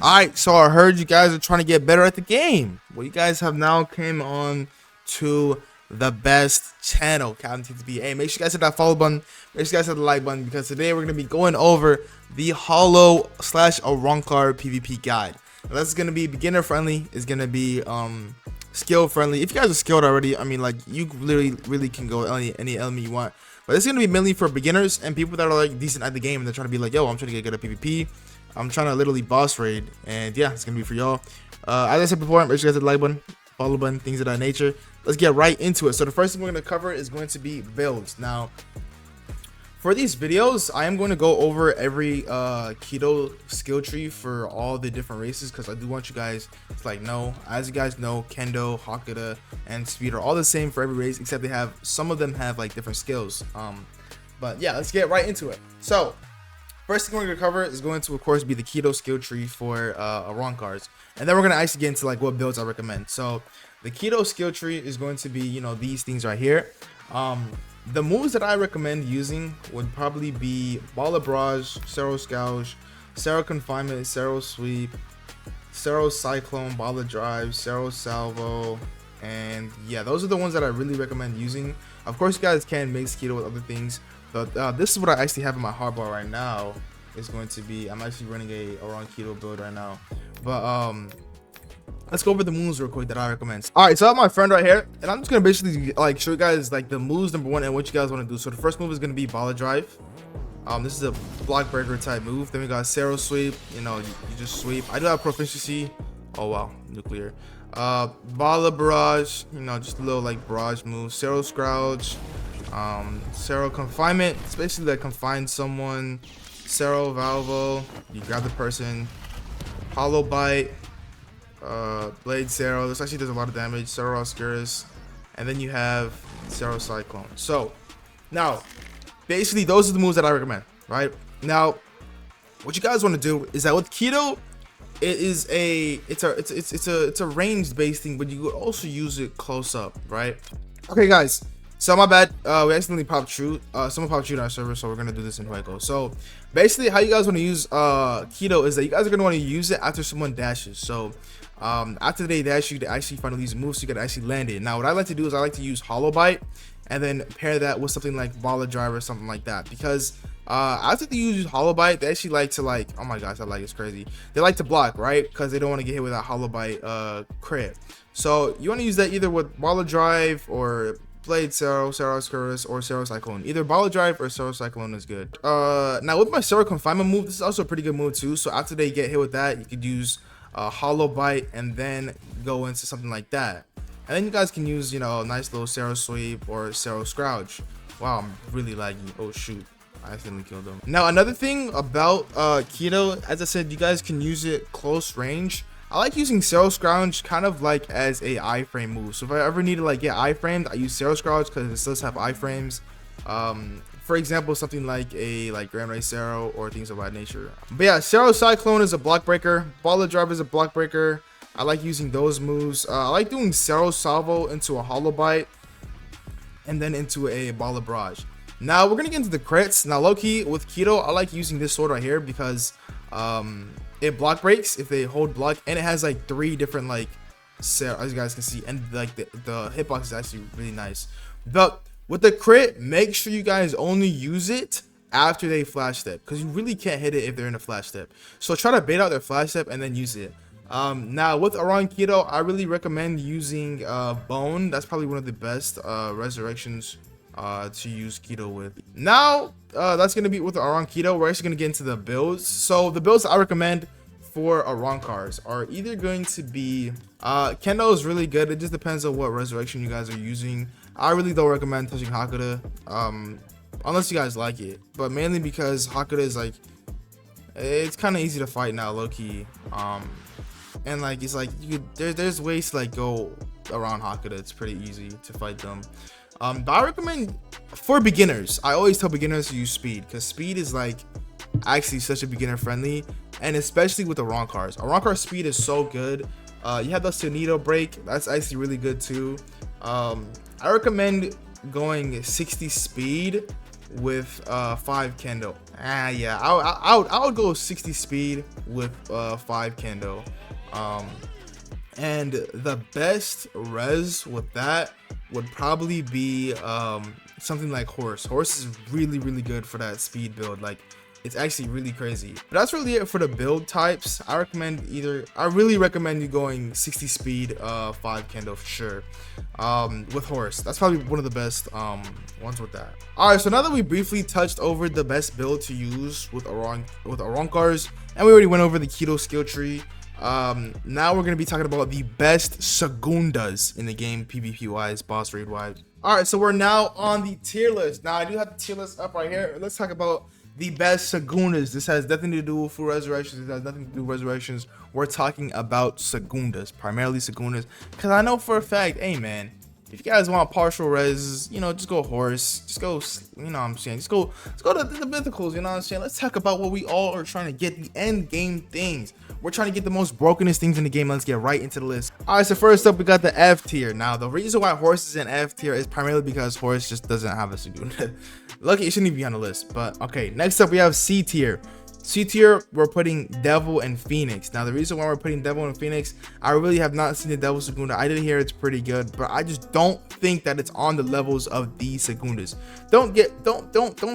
Alright, so I heard you guys are trying to get better at the game. Well, you guys have now came on to the best channel, Captinttb. Hey, make sure you guys hit that follow button. Make sure you guys hit the like button, because today we're going to be going over the Hollow / Vastocar PvP guide. Now, this is going to be beginner friendly. It's going to be skill friendly. If you guys are skilled already, I mean, like, you really can go any element you want. But it's going to be mainly for beginners and people that are like decent at the game and they're trying to be like, yo, I'm trying to get good at PvP. I'm trying to literally boss raid, and yeah, it's gonna be for y'all. As I said before, make sure you guys hit the like button, follow button, things of that nature. Let's get right into it. So the first thing we're gonna cover is going to be builds. Now, for these videos, I am going to go over every keto skill tree for all the different races, because I do want you guys to like know. As you guys know, Kendo, Hakuda, and Speed are all the same for every race, except they have some of them have like different skills. But yeah, let's get right into it. So first thing we're going to cover is going to, of course, be the keto skill tree for Vastocar. And then we're going to actually get into like what builds I recommend. So the keto skill tree is going to be, you know, these things right here. The moves that I recommend using would probably be Ball of Barrage, Sero Scourge, Sero Confinement, Sero Sweep, Sero Cyclone, Ball of Drive, Sero Salvo, and yeah, those are the ones that I really recommend using. Of course, you guys can mix keto with other things. But this is what I actually have in my hardbar right now. Is going to be, I'm actually running a wrong keto build right now. But let's go over the moves real quick that I recommend. All right, so I have my friend right here, and I'm just gonna basically like show you guys like the moves number one and what you guys want to do. So the first move is gonna be Ball of Drive. This is a block breaker type move. Then we got Sero Sweep. You know, you just sweep. I do have proficiency. Oh wow, nuclear. Ball of Barrage. You know, just a little like barrage move. Sero Scourge. Sero Confinement, it's basically like confine someone. Sero Valvo, you grab the person. Hollow Bite, Blade Sero, this actually does a lot of damage. Sero Oscurus, and then you have Sero Cyclone. So now basically those are the moves that I recommend, right? Now what you guys want to do is that with keto, it's a ranged based thing, but you could also use it close up, right? Okay guys, so my bad, we accidentally popped True. Someone popped True on our server, so we're gonna do this in Hueco. So basically how you guys want to use keto is that you guys are gonna want to use it after someone dashes. So after they dash you to actually finally use moves, so you gotta actually land it. Now what I like to do is I like to use Hollow Bite and then pair that with something like Ball of Drive or something like that, because after they use Hollow Bite, they actually like to like, oh my gosh, that like is crazy, they like to block, right? Because they don't want to get hit with that Hollow Bite crit. So you want to use that either with Ball of Drive or Blade Sero, Sero Oscurus, or Sero Cyclone. Either Ball of Drive or Sero Cyclone is good. Now with my Sero Confinement move, this is also a pretty good move too. So after they get hit with that, you could use Hollow Bite and then go into something like that. And then you guys can use, you know, a nice little Sero Sweep or Sero Scourge. Wow, I'm really laggy. Oh shoot, I accidentally killed them. Now another thing about keto, as I said, you guys can use it close range. I like using Sero Scourge kind of like as a iframe move. So if I ever need to like get iframed, I use Sero Scourge because it does have iframes. For example, something like a Grand Ray Sero or things of that nature. But yeah, Sero Cyclone is a block breaker. Ball of Drive is a block breaker. I like using those moves. I like doing Sero Salvo into a Hollow Bite and then into a Ball of Barrage. Now we're gonna get into the crits. Now low key with keto, I like using this sword right here because it block breaks if they hold block, and it has like 3 different like Sero, as you guys can see, and like the hitbox is actually really nice. But with the crit, make sure you guys only use it after they flash step, because you really can't hit it if they're in a flash step. So try to bait out their flash step and then use it. Now with around keto, I really recommend using Bone. That's probably one of the best resurrections to use keto with. Now that's gonna be with around keto. We're actually gonna get into the builds. So the builds I recommend for Vastocar are either going to be Kendo is really good. It just depends on what resurrection you guys are using. I really don't recommend touching Hakuda unless you guys like it, but mainly because Hakuda is like, it's kind of easy to fight now, low-key, and like it's like you could, there's ways to like go around Hakuda. It's pretty easy to fight them. But I recommend for beginners, I always tell beginners to use Speed, because Speed is like actually such a beginner friendly, and especially with the Vastocar Speed is so good. You have the Sonido break, that's actually really good too. I recommend going 60 speed with 5 Kendo, Yeah, I would go 60 speed with 5 kendo. Um, and the best res with that would probably be something like horse. Horse is really good for that speed build. Like, it's actually really crazy. But that's really it for the build types. I really recommend you going 60 speed 5 kendo for sure. With horse, that's probably one of the best ones with that. All right, so now that we briefly touched over the best build to use with Arankars, and we already went over the keto skill tree, now we're gonna be talking about the best Segundas in the game, PvP wise, boss raid wise. All right, so we're now on the tier list. Now I do have the tier list up right here. Let's talk about the best Segundas. This has nothing to do with full resurrections. It has nothing to do with resurrections. We're talking about Segundas, primarily Segundas, because I know for a fact, hey man, if you guys want partial res, you know, just go horse, just go, you know what I'm saying, just go to the mythicals, you know what I'm saying. Let's talk about what we all are trying to get, the end game things. We're trying to get the most brokenest things in the game. Let's get right into the list. All right, so first up, we got the F tier. Now, the reason why horse is in F tier is primarily because horse just doesn't have a Segunda. Lucky it shouldn't even be on the list, but okay. Next up, we have C tier. C tier, we're putting Devil and Phoenix. Now, the reason why we're putting Devil and Phoenix, I really have not seen the Devil Segunda. I did hear it's pretty good, but I just don't think that it's on the levels of these Segundas. Don't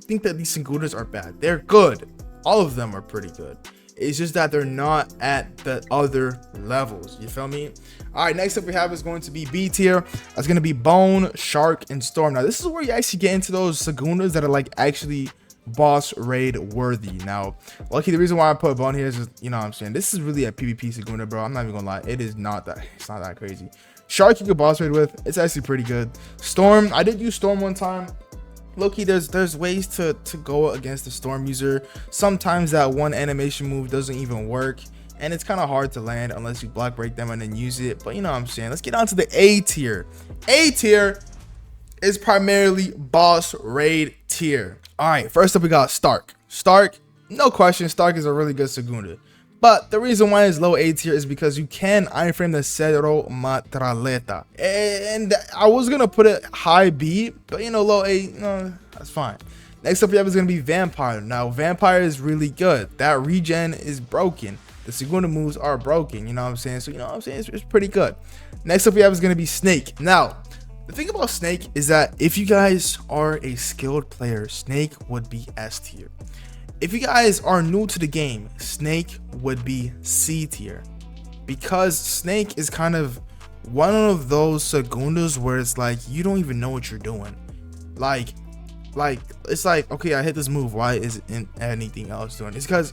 think that these Segundas are bad. They're good. All of them are pretty good. It's just that they're not at the other levels. You feel me? All right, next up we have is going to be B tier. That's going to be Bone, Shark, and Storm. Now, this is where you actually get into those Segundas that are like actually boss raid worthy. Now, lucky the reason why I put Bone here is just, you know what I'm saying, this is really a PvP Segunda, bro. I'm not even gonna lie, it's not that crazy. Shark you could boss raid with, it's actually pretty good. Storm, I did use Storm one time. Low-key, there's ways to go against the Storm user. Sometimes that one animation move doesn't even work, and it's kind of hard to land unless you block break them and then use it. But you know what I'm saying. Let's get on to the A tier. A tier is primarily boss raid tier. All right, first up we got Stark. Stark, no question, Stark is a really good Segunda. But the reason why it's low A tier is because you can Iron Frame the Cedro Matraleta. And I was going to put it high B, but you know, low A, no, that's fine. Next up we have is going to be Vampire. Now, Vampire is really good. That regen is broken. The Segunda moves are broken, you know what I'm saying? So, you know what I'm saying? It's pretty good. Next up we have is going to be Snake. Now, the thing about Snake is that if you guys are a skilled player, Snake would be S tier. If you guys are new to the game, Snake would be C tier, because Snake is kind of one of those Segundas where it's like you don't even know what you're doing. Like it's like, okay, I hit this move, why isn't anything else doing? It's because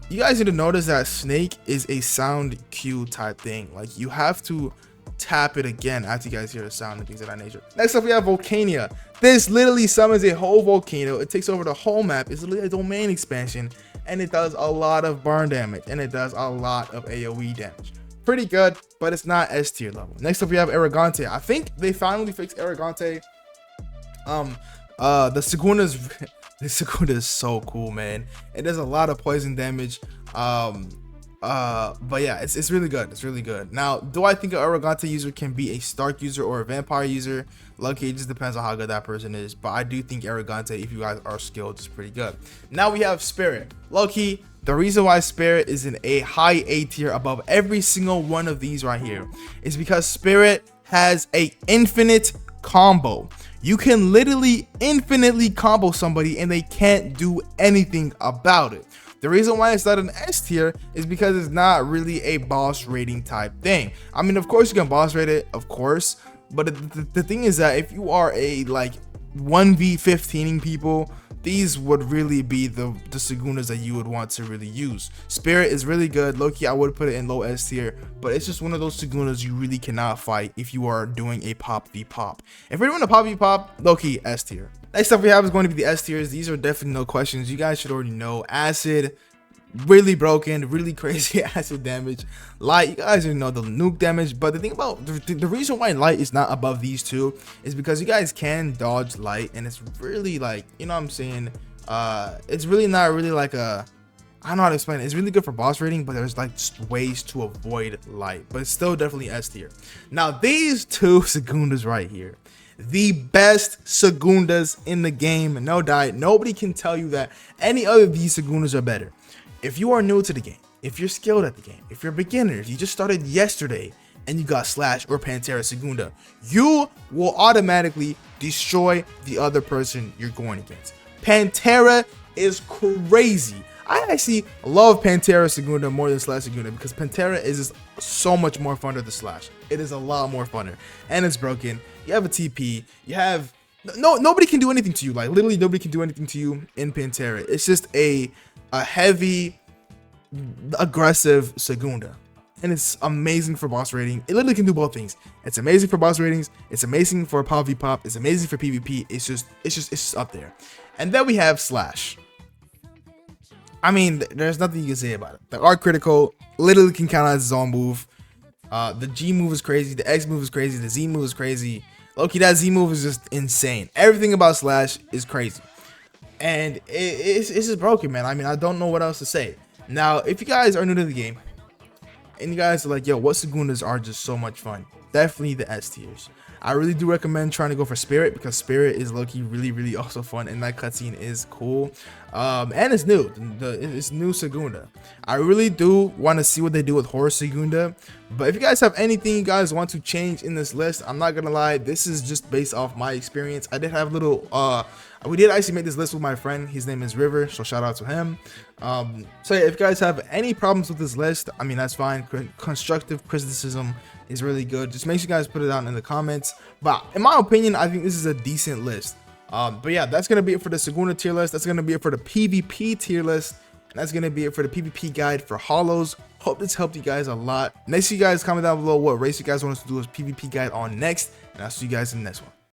you guys need to notice that Snake is a sound cue type thing. Like, you have to tap it again after you guys hear the sound and things of that nature. Next up we have Volcania. This literally summons a whole volcano. It takes over the whole map. It's literally a domain expansion, and it does a lot of burn damage, and it does a lot of AoE damage. Pretty good, but it's not S tier level. Next up we have Arrogante. I think they finally fixed Arrogante. The Segunda is so cool, man. It does a lot of poison damage. But yeah, it's really good. It's really good. Now, do I think an Arrogante user can be a Stark user or a Vampire user? Lucky, it just depends on how good that person is. But I do think Arrogante, if you guys are skilled, is pretty good. Now we have Spirit. Low-key, the reason why Spirit is in a high A tier above every single one of these right here is because Spirit has a infinite combo. You can literally infinitely combo somebody and they can't do anything about it. The reason why it's not an S tier is because it's not really a boss rating type thing. I mean, of course you can boss rate it, of course, but the thing is that if you are a like 1v15ing people, these would really be the Segundas that you would want to really use. Spirit is really good. Low-key, I would put it in low S tier, but it's just one of those Segundas you really cannot fight if you are doing a pop v pop. If you're doing a pop v pop, low-key S tier. Next up we have is going to be the S tiers. These are definitely no questions. You guys should already know. Acid, really broken, really crazy acid damage. Light, you guys already know the nuke damage. But the thing about the reason why Light is not above these two is because you guys can dodge Light, and it's really like, you know what I'm saying, it's really not really like a, I don't know how to explain it. It's really good for boss rating, but there's like ways to avoid Light, but it's still definitely S tier. Now these two Segundas right here, the best Segundas in the game. No doubt. Nobody can tell you that any other of these Segundas are better. If you are new to the game, if you're skilled at the game, if you're a beginner, if you just started yesterday and you got Slash or Pantera Segunda, you will automatically destroy the other person you're going against. Pantera is crazy. I actually love Pantera Segunda more than Slash Segunda because Pantera is just so much more fun than the Slash. It is a lot more funner, and it's broken. You have a TP. You have nobody can do anything to you. Like literally nobody can do anything to you in Pantera. It's just a heavy, aggressive Segunda, and it's amazing for boss rating. It literally can do both things. It's amazing for boss ratings. It's amazing for pop v pop. It's amazing for PvP. It's just up there. And then we have Slash. I mean, there's nothing you can say about it. The art critical literally can count as his own move. The G move is crazy. The X move is crazy. The Z move is crazy. Loki, that Z move is just insane. Everything about Slash is crazy, and it's just broken, man. I mean, I don't know what else to say. Now, if you guys are new to the game and you guys are like, yo, what Segundas are just so much fun? Definitely the S tiers. I really do recommend trying to go for Spirit because Spirit is low-key really also fun, and that cutscene is cool. And it's new. It's new Segunda. I really do want to see what they do with Horror Segunda. But if you guys have anything you guys want to change in this list, I'm not gonna lie, this is just based off my experience. I did have a little we did actually make this list with my friend. His name is River, so shout out to him. So yeah, if you guys have any problems with this list, I mean, that's fine. Constructive criticism is really good. Just make sure you guys put it down in the comments. But in my opinion, I think this is a decent list. But yeah, that's gonna be it for the Segunda tier list. That's gonna be it for the PvP tier list. And that's gonna be it for the PvP guide for Hollows. Hope this helped you guys a lot. Make sure you guys comment down below what race you guys want us to do as PvP guide on next, and I'll see you guys in the next one.